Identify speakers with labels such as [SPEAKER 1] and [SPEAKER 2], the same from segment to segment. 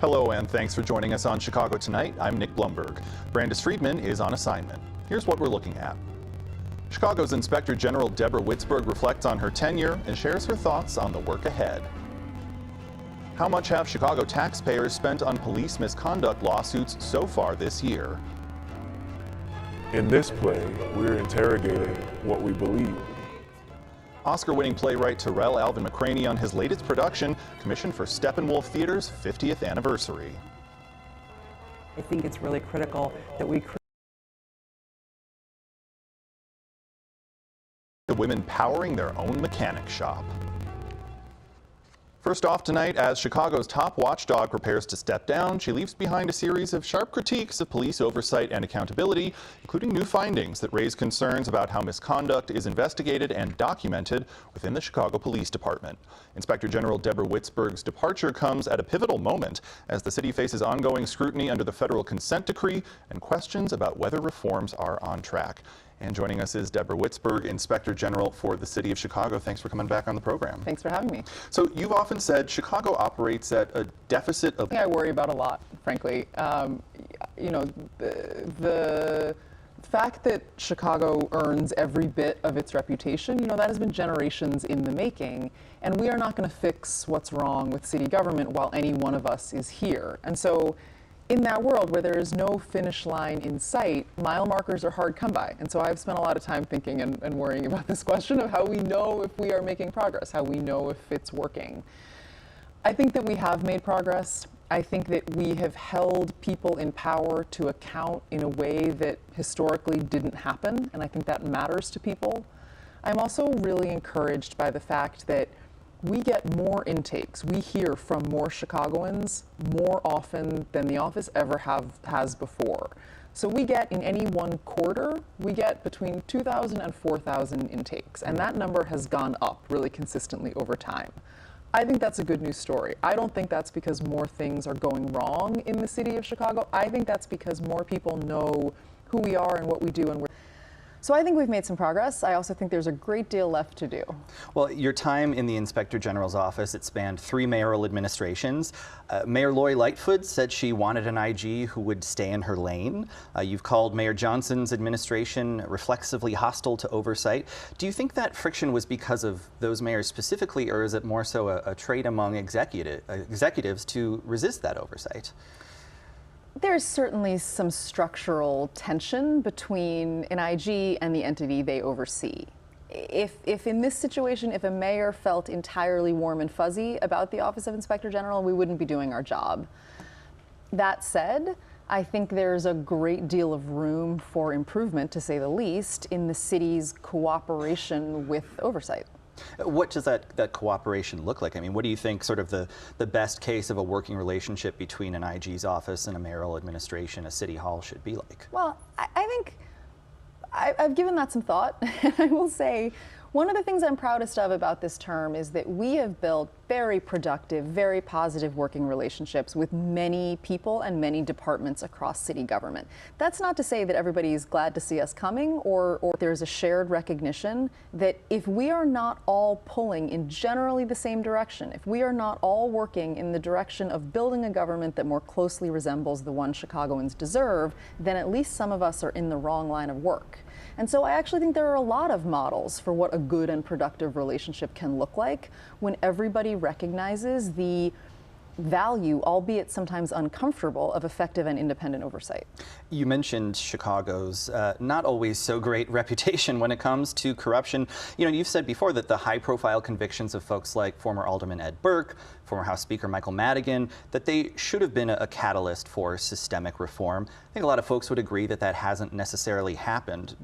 [SPEAKER 1] Hello and thanks for joining us on Chicago Tonight. I'm Nick Blumberg. Brandis Friedman is on assignment. Here's what we're looking at. Chicago's Inspector General Deborah Witzberg reflects on her tenure and shares her thoughts on the work ahead. How much have Chicago taxpayers spent on police misconduct lawsuits so far this year?
[SPEAKER 2] In this play, we're interrogating what we believe.
[SPEAKER 1] Oscar-winning playwright Preroll Alvin McCraney on his latest production, commissioned for Steppenwolf Theater's 50th anniversary.
[SPEAKER 3] I think it's really critical that we create
[SPEAKER 1] The women powering their own mechanic shop. First off tonight, as Chicago's top watchdog prepares to step down, she leaves behind a series of sharp critiques of police oversight and accountability, including new findings that raise concerns about how misconduct is investigated and documented within the Chicago Police Department. Inspector General Deborah Witzberg's departure comes at a pivotal moment as the city faces ongoing scrutiny under the federal consent decree and questions about whether reforms are on track. And joining us is Deborah Witzberg, Inspector General for the City of Chicago. Thanks for coming back on the program.
[SPEAKER 3] Thanks for having me.
[SPEAKER 1] So you've often said Chicago operates at a deficit of...
[SPEAKER 3] I worry about a lot, frankly. You know, the fact that Chicago earns every bit of its reputation, you know, that has been generations in the making. And we are not going to fix what's wrong with city government while any one of us is here. And so in that world where there is no finish line in sight, mile markers are hard come by. And so I've spent a lot of time thinking and worrying about this question of how we know if we are making progress, how we know if it's working. I think that we have made progress. I think that we have held people in power to account in a way that historically didn't happen, and I think that matters to people. I'm also really encouraged by the fact that we get more intakes. We hear from more Chicagoans more often than the office ever has before. So we get, in any one quarter, we get between 2,000 and 4,000 intakes. And that number has gone up really consistently over time. I think that's a good news story. I don't think that's because more things are going wrong in the city of Chicago. I think that's because more people know who we are and what we do and So I think we've made some progress. I also think there's a great deal left to do.
[SPEAKER 4] Well, your time in the Inspector General's office, it spanned 3 mayoral administrations. Mayor Lori Lightfoot said she wanted an IG who would stay in her lane. You've called Mayor Johnson's administration reflexively hostile to oversight. Do you think that friction was because of those mayors specifically, or is it more so a trait among executives to resist that oversight?
[SPEAKER 3] There's certainly some structural tension between an IG and the entity they oversee. If in this situation, if a mayor felt entirely warm and fuzzy about the Office of Inspector General, we wouldn't be doing our job. That said, I think there's a great deal of room for improvement, to say the least, in the city's cooperation with oversight.
[SPEAKER 4] What does that cooperation look like? I mean, what do you think sort of the best case of a working relationship between an IG's office and a mayoral administration, a city hall, should be like?
[SPEAKER 3] Well, I think I've given that some thought. I will say one of the things I'm proudest of about this term is that we have built very productive, very positive working relationships with many people and many departments across city government. That's not to say that everybody's glad to see us coming or there's a shared recognition that if we are not all pulling in generally the same direction, if we are not all working in the direction of building a government that more closely resembles the one Chicagoans deserve, then at least some of us are in the wrong line of work. And so I actually think there are a lot of models for what a good and productive relationship can look like when everybody recognizes the value, albeit sometimes uncomfortable, of effective and independent oversight.
[SPEAKER 4] You mentioned Chicago's not always so great reputation when it comes to corruption. You know, you've said before that the high-profile convictions of folks like former Alderman Ed Burke, former House Speaker Michael Madigan, that they should have been a catalyst for systemic reform. I think a lot of folks would agree that that hasn't necessarily happened.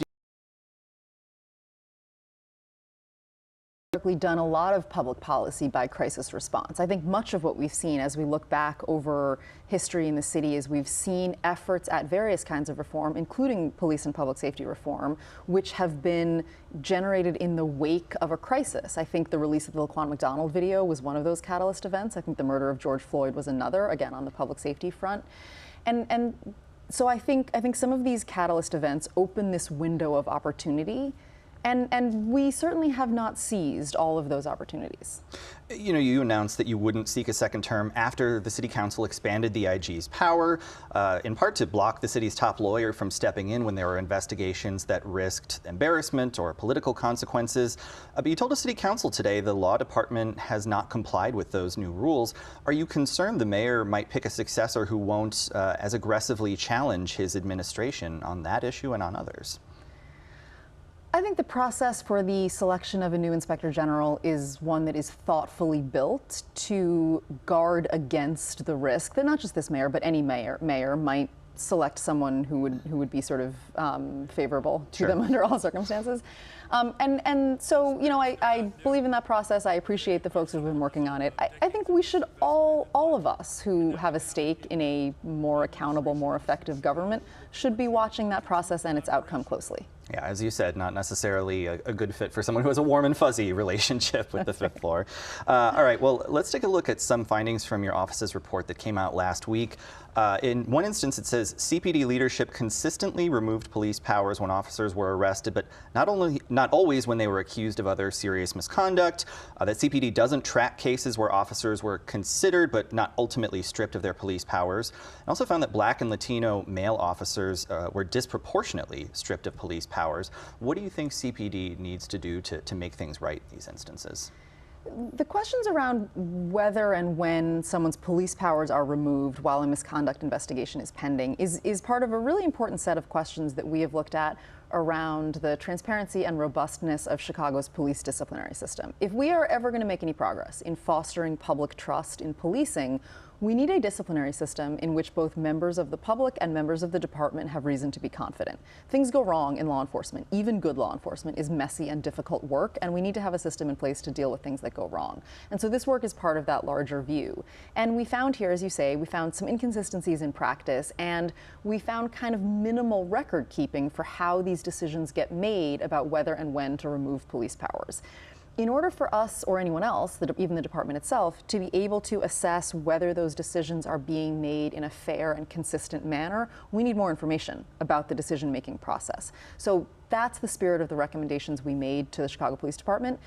[SPEAKER 3] Done a lot of public policy by crisis response. I think much of what we've seen as we look back over history in the city is we've seen efforts at various kinds of reform, including police and public safety reform, which have been generated in the wake of a crisis. I think the release of the Laquan McDonald video was one of those catalyst events. I think the murder of George Floyd was another, again, on the public safety front. And so I think some of these catalyst events open this window of opportunity. And we certainly have not seized all of those opportunities.
[SPEAKER 4] You know, you announced that you wouldn't seek a second term after the city council expanded the IG's power, in part to block the city's top lawyer from stepping in when there were investigations that risked embarrassment or political consequences. But you told the city council today the law department has not complied with those new rules. Are you concerned the mayor might pick a successor who won't as aggressively challenge his administration on that issue and on others?
[SPEAKER 3] I think the process for the selection of a new inspector general is one that is thoughtfully built to guard against the risk that not just this mayor, but any mayor might select someone who would be sort of favorable to them under all circumstances. And so, you know, I believe in that process. I appreciate the folks who have been working on it. I think we should all of us who have a stake in a more accountable, more effective government should be watching that process and its outcome closely.
[SPEAKER 4] Yeah, as you said, not necessarily a good fit for someone who has a warm and fuzzy relationship with the fifth floor. All right, well, let's take a look at some findings from your office's report that came out last week. In one instance, it says CPD leadership consistently removed police powers when officers were arrested, but not always when they were accused of other serious misconduct. That CPD doesn't track cases where officers were considered but not ultimately stripped of their police powers. I also found that Black and Latino male officers were disproportionately stripped of police powers. What do you think CPD needs to do to make things right in these instances?
[SPEAKER 3] The questions around whether and when someone's police powers are removed while a misconduct investigation is pending is part of a really important set of questions that we have looked at around the transparency and robustness of Chicago's police disciplinary system. If we are ever going to make any progress in fostering public trust in policing, we need a disciplinary system in which both members of the public and members of the department have reason to be confident. Things go wrong in law enforcement. Even good law enforcement is messy and difficult work, and we need to have a system in place to deal with things that go wrong. And so this work is part of that larger view. And we found here, as you say, we found some inconsistencies in practice, and we found kind of minimal record keeping for how these decisions get made about whether and when to remove police powers. In order for us or anyone else, even the department itself, to be able to assess whether those decisions are being made in a fair and consistent manner, we need more information about the decision-making process. So that's the spirit of the recommendations we made to the Chicago Police Department,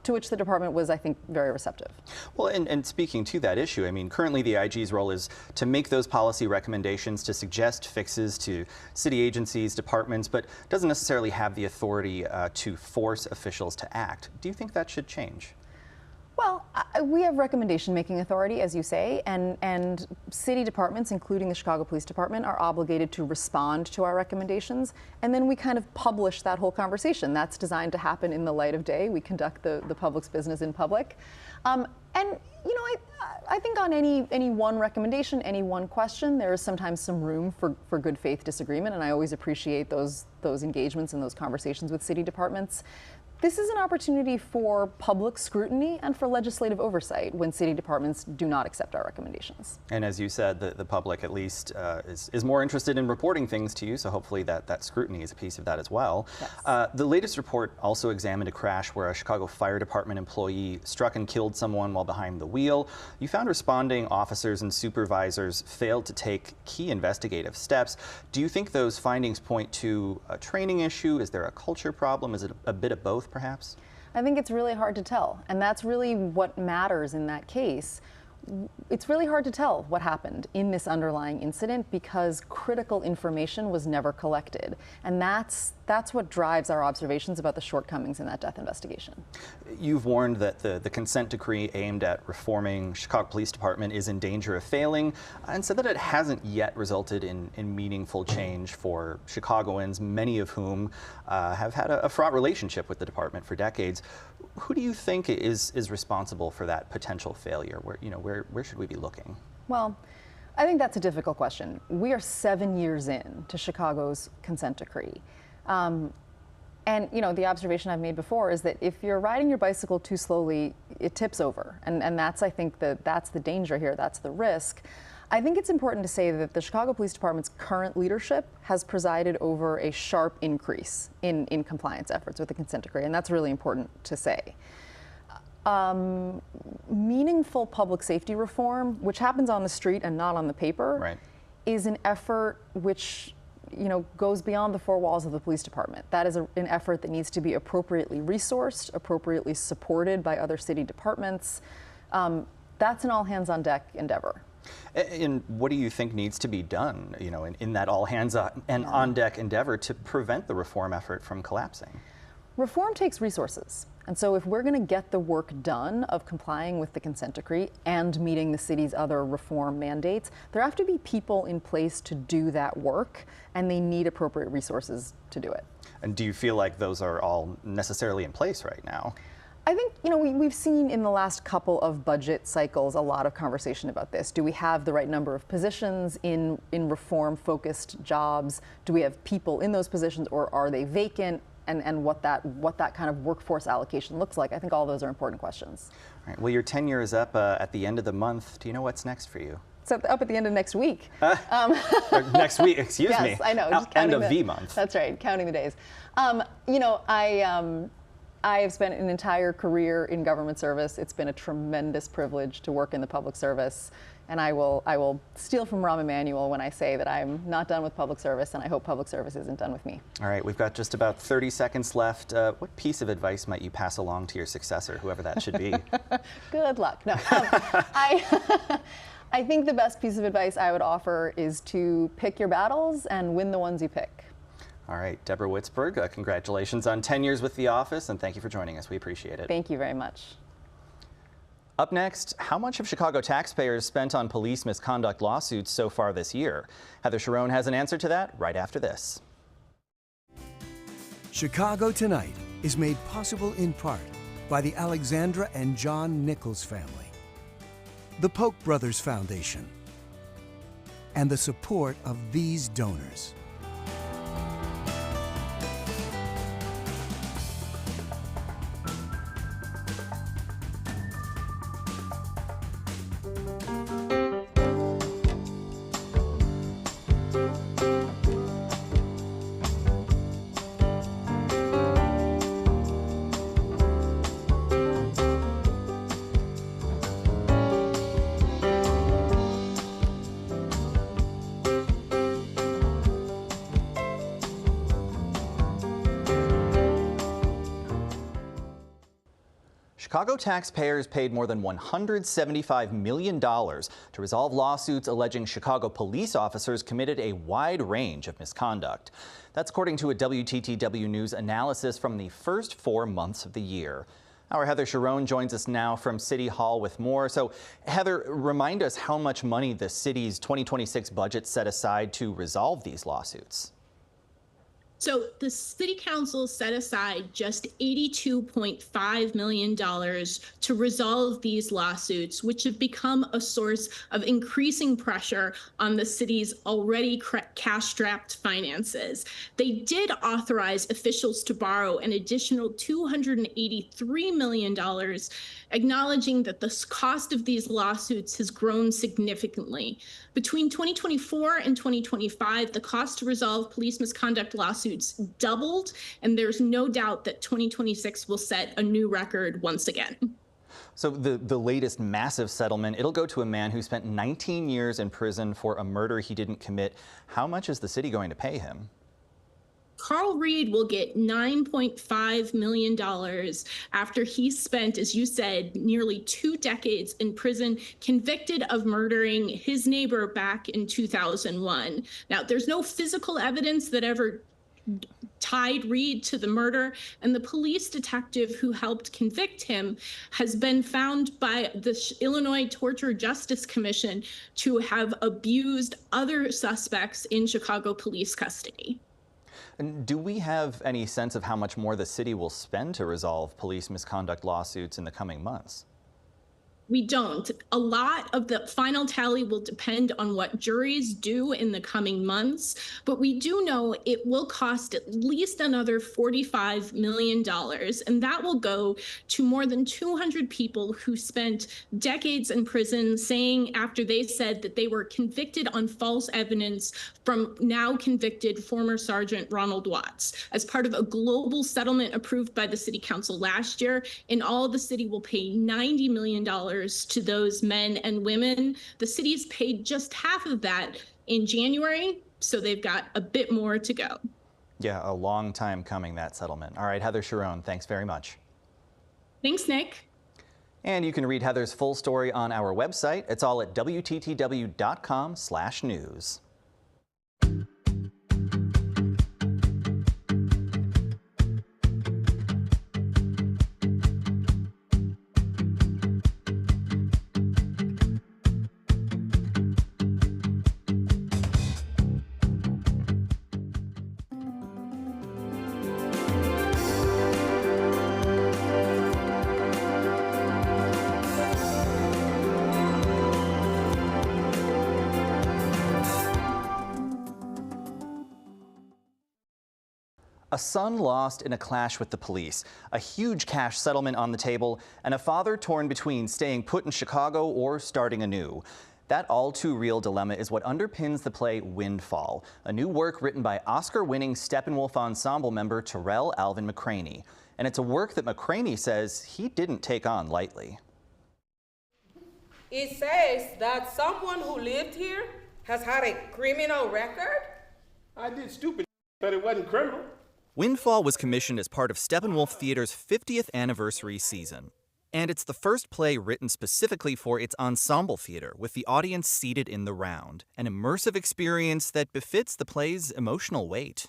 [SPEAKER 3] to which the department was, I think, very receptive.
[SPEAKER 4] Well, and speaking to that issue, I mean, currently the IG's role is to make those policy recommendations, to suggest fixes to city agencies, departments, but doesn't necessarily have the authority to force officials to act. Do you think that should change?
[SPEAKER 3] Well, we have recommendation-making authority, as you say, and city departments, including the Chicago Police Department, are obligated to respond to our recommendations, and then we kind of publish that whole conversation. That's designed to happen in the light of day. We conduct the public's business in public. And, you know, I think on any one recommendation, any one question, there is sometimes some room for good faith disagreement, and I always appreciate those engagements and those conversations with city departments. This is an opportunity for public scrutiny and for legislative oversight when city departments do not accept our recommendations.
[SPEAKER 4] And as you said, the public at least is more interested in reporting things to you, so hopefully that scrutiny is a piece of that as well. Yes. The latest report also examined a crash where a Chicago Fire Department employee struck and killed someone while behind the wheel. You found responding officers and supervisors failed to take key investigative steps. Do you think those findings point to a training issue? Is there a culture problem? Is it a bit of both, perhaps?
[SPEAKER 3] I think it's really hard to tell, and that's really what matters in that case. It's really hard to tell what happened in this underlying incident because critical information was never collected, and that's what drives our observations about the shortcomings in that death investigation.
[SPEAKER 4] You've warned that the consent decree aimed at reforming Chicago Police Department is in danger of failing, and said that it hasn't yet resulted in meaningful change for Chicagoans, many of whom have had a fraught relationship with the department for decades. Who do you think is responsible for that potential failure? Where should we be looking?
[SPEAKER 3] Well, I think that's a difficult question. We are 7 years in to Chicago's consent decree. And the observation I've made before is that if you're riding your bicycle too slowly, it tips over. And that's, I think, that's the danger here, that's the risk. I think it's important to say that the Chicago Police Department's current leadership has presided over a sharp increase in compliance efforts with the consent decree, and that's really important to say. Meaningful public safety reform, which happens on the street and not on the paper,
[SPEAKER 4] right,
[SPEAKER 3] is an effort which goes beyond the four walls of the police department. That is an effort that needs to be appropriately resourced, appropriately supported by other city departments. That's an all-hands-on-deck endeavor.
[SPEAKER 4] And what do you think needs to be done, in that all-hands-on-deck endeavor to prevent the reform effort from collapsing?
[SPEAKER 3] Reform takes resources. And so if we're going to get the work done of complying with the consent decree and meeting the city's other reform mandates, there have to be people in place to do that work, and they need appropriate resources to do it.
[SPEAKER 4] And do you feel like those are all necessarily in place right now?
[SPEAKER 3] I think, we've seen in the last couple of budget cycles a lot of conversation about this. Do we have the right number of positions in reform-focused jobs? Do we have people in those positions, or are they vacant? And what that kind of workforce allocation looks like. I think all those are important questions.
[SPEAKER 4] All right. Well, your tenure is up at the end of the month. Do you know what's next for you?
[SPEAKER 3] It's up at the end of next week.
[SPEAKER 4] Next week, excuse me.
[SPEAKER 3] Yes, I know. Just
[SPEAKER 4] End of the month.
[SPEAKER 3] That's right, counting the days. I have spent an entire career in government service. It's been a tremendous privilege to work in the public service. And I will steal from Rahm Emanuel when I say that I'm not done with public service, and I hope public service isn't done with me.
[SPEAKER 4] All right, we've got just about 30 seconds left. What piece of advice might you pass along to your successor, whoever that should be?
[SPEAKER 3] Good luck. No, I think the best piece of advice I would offer is to pick your battles and win the ones you pick.
[SPEAKER 4] All right, Deborah Witzberg, congratulations on 10 years with the office, and thank you for joining us. We appreciate it.
[SPEAKER 3] Thank you very much.
[SPEAKER 4] Up next, how much have Chicago taxpayers spent on police misconduct lawsuits so far this year? Heather Sharon has an answer to that right after this.
[SPEAKER 5] Chicago Tonight is made possible in part by the Alexandra and John Nichols family, the Polk Brothers Foundation, and the support of these donors.
[SPEAKER 4] Chicago taxpayers paid more than $175 million to resolve lawsuits alleging Chicago police officers committed a wide range of misconduct. That's according to a WTTW News analysis from the first 4 months of the year. Our Heather Sharon joins us now from City Hall with more. So, Heather, remind us how much money the city's 2026 budget set aside to resolve these lawsuits.
[SPEAKER 6] So the city council set aside just $82.5 million to resolve these lawsuits, which have become a source of increasing pressure on the city's already cash-strapped finances. They did authorize officials to borrow an additional $283 million, acknowledging that the cost of these lawsuits has grown significantly. Between 2024 and 2025, the cost to resolve police misconduct lawsuits doubled, and there's no doubt that 2026 will set a new record once again.
[SPEAKER 4] So the latest massive settlement, it'll go to a man who spent 19 years in prison for a murder he didn't commit. How much is the city going to pay him?
[SPEAKER 6] Carl Reed will get $9.5 million after he spent, as you said, nearly 2 decades in prison, convicted of murdering his neighbor back in 2001. Now, there's no physical evidence that ever tied Reed to the murder, and the police detective who helped convict him has been found by the Illinois Torture Justice Commission to have abused other suspects in Chicago police custody.
[SPEAKER 4] And do we have any sense of how much more the city will spend to resolve police misconduct lawsuits in the coming months?
[SPEAKER 6] We don't. A lot of the final tally will depend on what juries do in the coming months, but we do know it will cost at least another $45 million, and that will go to more than 200 people who spent decades in prison, saying after they said that they were convicted on false evidence from now convicted former Sergeant Ronald Watts. As part of a global settlement approved by the City Council last year, in all, the city will pay $90 million to those men and women. The city's paid just half of that in January, So they've got a bit more to go.
[SPEAKER 4] Yeah, a long time coming, that settlement. All right, Heather Sharon, thanks very much.
[SPEAKER 6] Thanks, Nick.
[SPEAKER 4] And you can read Heather's full story on our website. It's all at WTTW.com/news. A son lost in a clash with the police, a huge cash settlement on the table, and a father torn between staying put in Chicago or starting anew. That all-too-real dilemma is what underpins the play Windfall, a new work written by Oscar-winning Steppenwolf Ensemble member Terrell Alvin McCraney. And it's a work that McCraney says he didn't take on lightly.
[SPEAKER 7] It says that someone who lived here has had a criminal record?
[SPEAKER 8] I did stupid, but it wasn't criminal.
[SPEAKER 4] Windfall was commissioned as part of Steppenwolf Theater's 50th anniversary season. And it's the first play written specifically for its ensemble theater, with the audience seated in the round, an immersive experience that befits the play's emotional weight.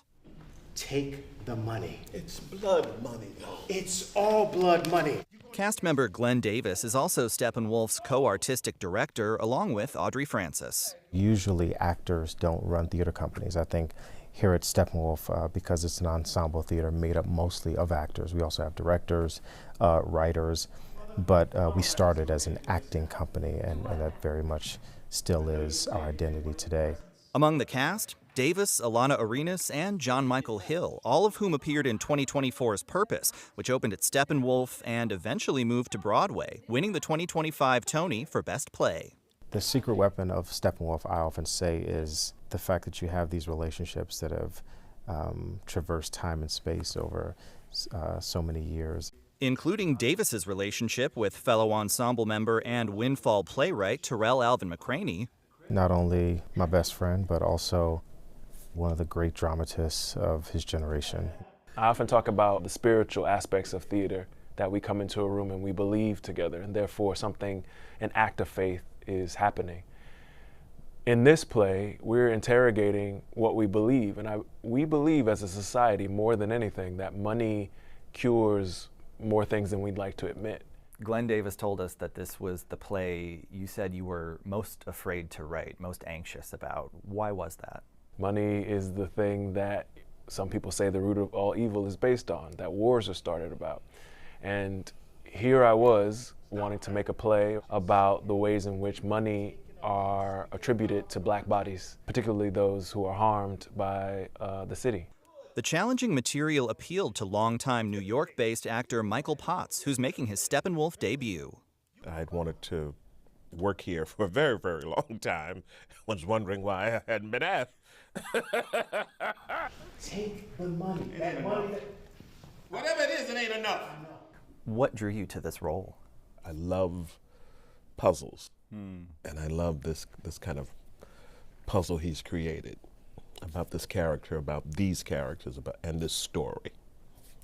[SPEAKER 9] Take the money.
[SPEAKER 8] It's blood money, though.
[SPEAKER 9] It's all blood money.
[SPEAKER 4] Cast member Glenn Davis is also Steppenwolf's co-artistic director, along with Audrey Francis.
[SPEAKER 10] Usually actors don't run theater companies. I think here at Steppenwolf, because it's an ensemble theater made up mostly of actors, we also have directors, writers, but we started as an acting company, and that very much still is our identity today.
[SPEAKER 4] Among the cast, Davis, Alana Arenas, and John Michael Hill, all of whom appeared in 2024's Purpose, which opened at Steppenwolf and eventually moved to Broadway, winning the 2025 Tony for Best Play.
[SPEAKER 10] The secret weapon of Steppenwolf, I often say, is the fact that you have these relationships that have traversed time and space over so many years.
[SPEAKER 4] Including Davis's relationship with fellow ensemble member and Windfall playwright Terrell Alvin McCraney.
[SPEAKER 10] Not only my best friend, but also one of the great dramatists of his generation.
[SPEAKER 2] I often talk about the spiritual aspects of theater, that we come into a room and we believe together, and therefore an act of faith is happening. In this play, we're interrogating what we believe, and we believe as a society more than anything that money cures more things than we'd like to admit.
[SPEAKER 4] Glenn Davis told us that this was the play you said you were most afraid to write, most anxious about. Why was that?
[SPEAKER 2] Money is the thing that some people say the root of all evil is based on, that wars are started about. And here I was wanting to make a play about the ways in which money are attributed to black bodies, particularly those who are harmed by the city.
[SPEAKER 4] The challenging material appealed to longtime New York-based actor Michael Potts, who's making his Steppenwolf debut.
[SPEAKER 8] I'd wanted to work here for a very, very long time. Was wondering why I hadn't been asked.
[SPEAKER 9] Take the money. That money.
[SPEAKER 8] Whatever it is, it ain't enough.
[SPEAKER 4] What drew you to this role?
[SPEAKER 8] I love puzzles, and I love this kind of puzzle he's created about this character, about these characters, and this story,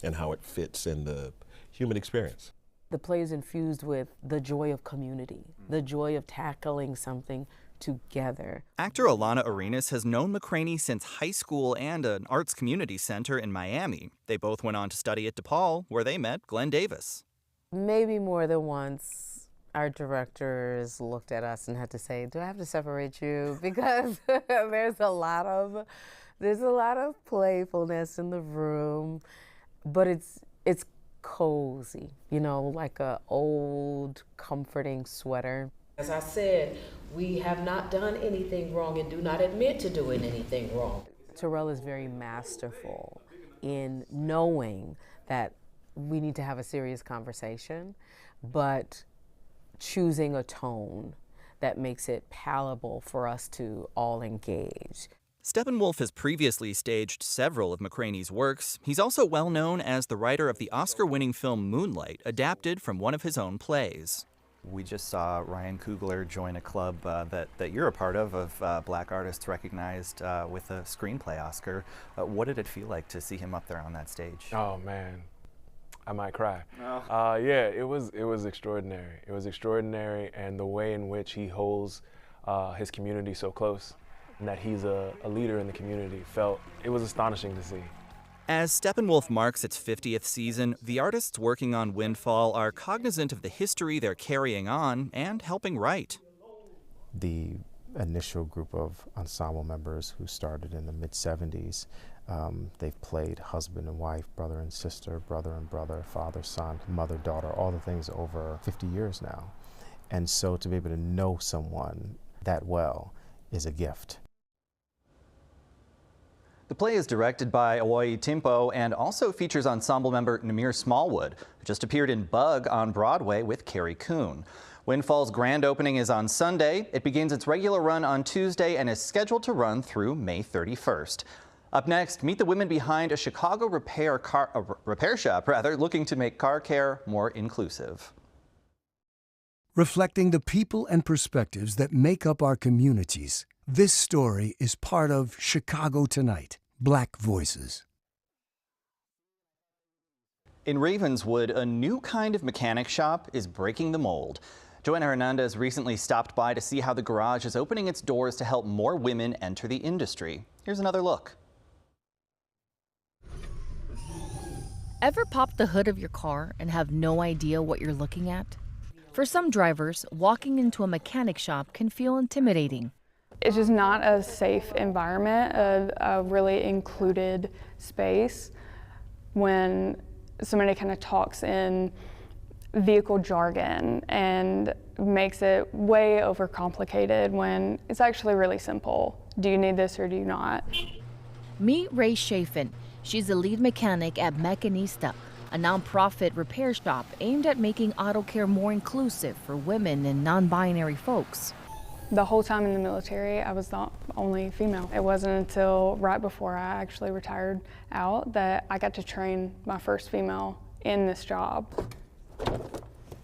[SPEAKER 8] and how it fits in the human experience.
[SPEAKER 11] The play is infused with the joy of community, the joy of tackling something together.
[SPEAKER 4] Actor Alana Arenas has known McCraney since high school and an arts community center in Miami. They both went on to study at DePaul, where they met Glenn Davis.
[SPEAKER 11] Maybe more than once, our directors looked at us and had to say, do I have to separate you? Because there's a lot of playfulness in the room, but it's cozy, you know, like an old comforting sweater.
[SPEAKER 7] As I said, we have not done anything wrong and do not admit to doing anything wrong.
[SPEAKER 11] Terrell is very masterful in knowing that we need to have a serious conversation, but choosing a tone that makes it palatable for us to all engage.
[SPEAKER 4] Steppenwolf has previously staged several of McCraney's works. He's also well known as the writer of the Oscar-winning film Moonlight, adapted from one of his own plays. We just saw Ryan Coogler join a club that you're a part of Black artists recognized with a screenplay Oscar. What did it feel like to see him up there on that stage?
[SPEAKER 2] Oh man, I might cry. Oh. Yeah, it was extraordinary. It was extraordinary, and the way in which he holds his community so close, and that he's a leader in the community, it was astonishing to see.
[SPEAKER 4] As Steppenwolf marks its 50th season, the artists working on Windfall are cognizant of the history they're carrying on and helping write.
[SPEAKER 10] The initial group of ensemble members who started in the mid-70s, they've played husband and wife, brother and sister, brother and brother, father, son, mother, daughter, all the things over 50 years now. And so to be able to know someone that well is a gift.
[SPEAKER 4] The play is directed by Awoi Timpo and also features ensemble member Namir Smallwood, who just appeared in Bug on Broadway with Carrie Coon. Windfall's grand opening is on Sunday. It begins its regular run on Tuesday and is scheduled to run through May 31st. Up next, meet the women behind a Chicago repair shop looking to make car care more inclusive.
[SPEAKER 5] Reflecting the people and perspectives that make up our communities, this story is part of Chicago Tonight, Black Voices.
[SPEAKER 4] In Ravenswood, a new kind of mechanic shop is breaking the mold. Joanna Hernandez recently stopped by to see how the garage is opening its doors to help more women enter the industry. Here's another look.
[SPEAKER 12] Ever pop the hood of your car and have no idea what you're looking at? For some drivers, walking into a mechanic shop can feel intimidating.
[SPEAKER 13] It's just not a safe environment, a really included space when somebody kind of talks in vehicle jargon and makes it way overcomplicated when it's actually really simple. Do you need this or do you not?
[SPEAKER 12] Meet Ray Chafin. She's the lead mechanic at Mecanista, a nonprofit repair shop aimed at making auto care more inclusive for women and non-binary folks.
[SPEAKER 13] The whole time in the military, I was the only female. It wasn't until right before I actually retired out that I got to train my first female in this job. You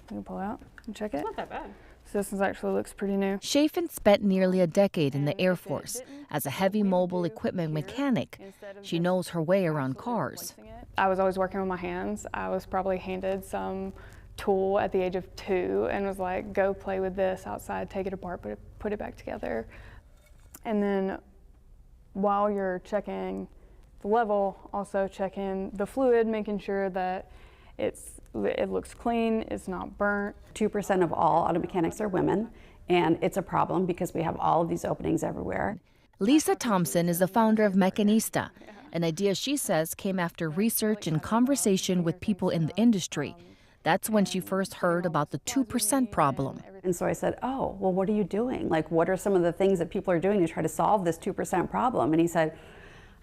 [SPEAKER 13] can pull out and check it.
[SPEAKER 14] It's not that bad.
[SPEAKER 13] So this actually looks pretty new.
[SPEAKER 12] Chafin spent nearly a decade in the Air Force as a heavy mobile equipment mechanic. She knows her way around cars.
[SPEAKER 13] I was always working with my hands. I was probably handed some tool at the age of 2 and was like, go play with this outside, take it apart, put it back together. And then while you're checking the level, also checking the fluid, making sure that it looks clean, it's not burnt.
[SPEAKER 15] 2% of all auto mechanics are women, and it's a problem because we have all of these openings everywhere.
[SPEAKER 12] Lisa Thompson is the founder of Mecanista, an idea she says came after research and conversation with people in the industry. That's when she first heard about the 2% problem.
[SPEAKER 15] And so I said, oh, well, what are you doing? Like, what are some of the things that people are doing to try to solve this 2% problem? And he said,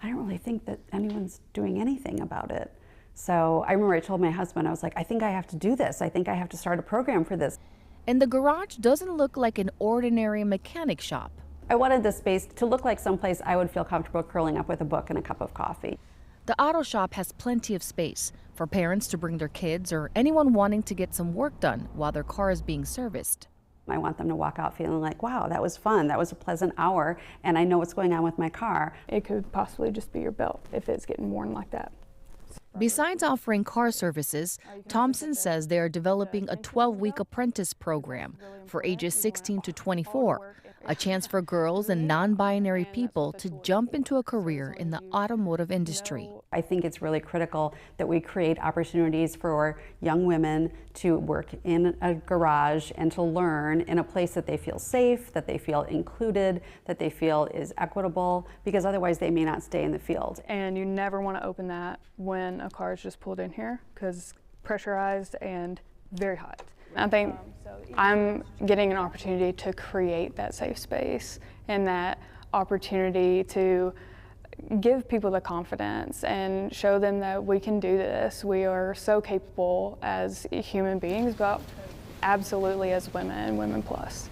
[SPEAKER 15] I don't really think that anyone's doing anything about it. So I remember I told my husband, I was like, I think I have to do this. I think I have to start a program for this.
[SPEAKER 12] And the garage doesn't look like an ordinary mechanic shop.
[SPEAKER 15] I wanted this space to look like someplace I would feel comfortable curling up with a book and a cup of coffee.
[SPEAKER 12] The auto shop has plenty of space for parents to bring their kids or anyone wanting to get some work done while their car is being serviced.
[SPEAKER 15] I want them to walk out feeling like, wow, that was fun, that was a pleasant hour, and I know what's going on with my car.
[SPEAKER 13] It could possibly just be your belt if it's getting worn like that.
[SPEAKER 12] Besides offering car services, Thompson says they are developing a 12-week apprentice program for ages 16 to 24, a chance for girls and non-binary people to jump into a career in the automotive industry.
[SPEAKER 15] I think it's really critical that we create opportunities for young women to work in a garage and to learn in a place that they feel safe, that they feel included, that they feel is equitable, because otherwise they may not stay in the field.
[SPEAKER 13] And you never want to open that when a car is just pulled in here because it's pressurized and very hot. I think I'm getting an opportunity to create that safe space and that opportunity to give people the confidence and show them that we can do this. We are so capable as human beings, but absolutely as women, women plus.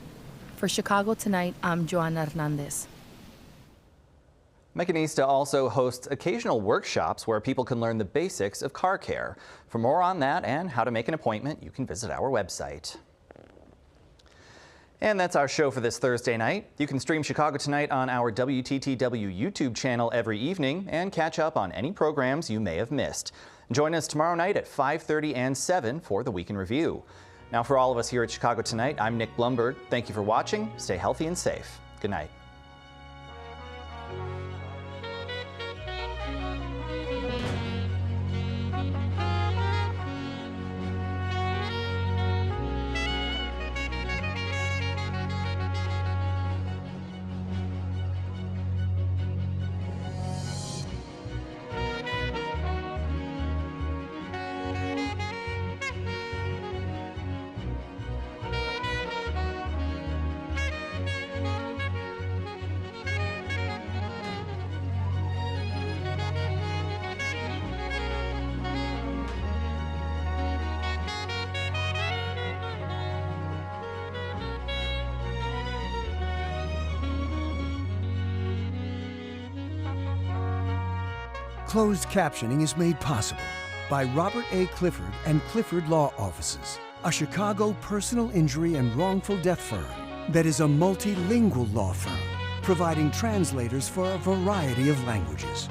[SPEAKER 12] For Chicago Tonight, I'm Joanna Hernandez.
[SPEAKER 4] Mecanista also hosts occasional workshops where people can learn the basics of car care. For more on that and how to make an appointment, you can visit our website. And that's our show for this Thursday night. You can stream Chicago Tonight on our WTTW YouTube channel every evening and catch up on any programs you may have missed. Join us tomorrow night at 5:30 and 7 for the Week in Review. Now, for all of us here at Chicago Tonight, I'm Nick Blumberg. Thank you for watching. Stay healthy and safe. Good night.
[SPEAKER 5] Closed captioning is made possible by Robert A. Clifford and Clifford Law Offices, a Chicago personal injury and wrongful death firm that is a multilingual law firm, providing translators for a variety of languages.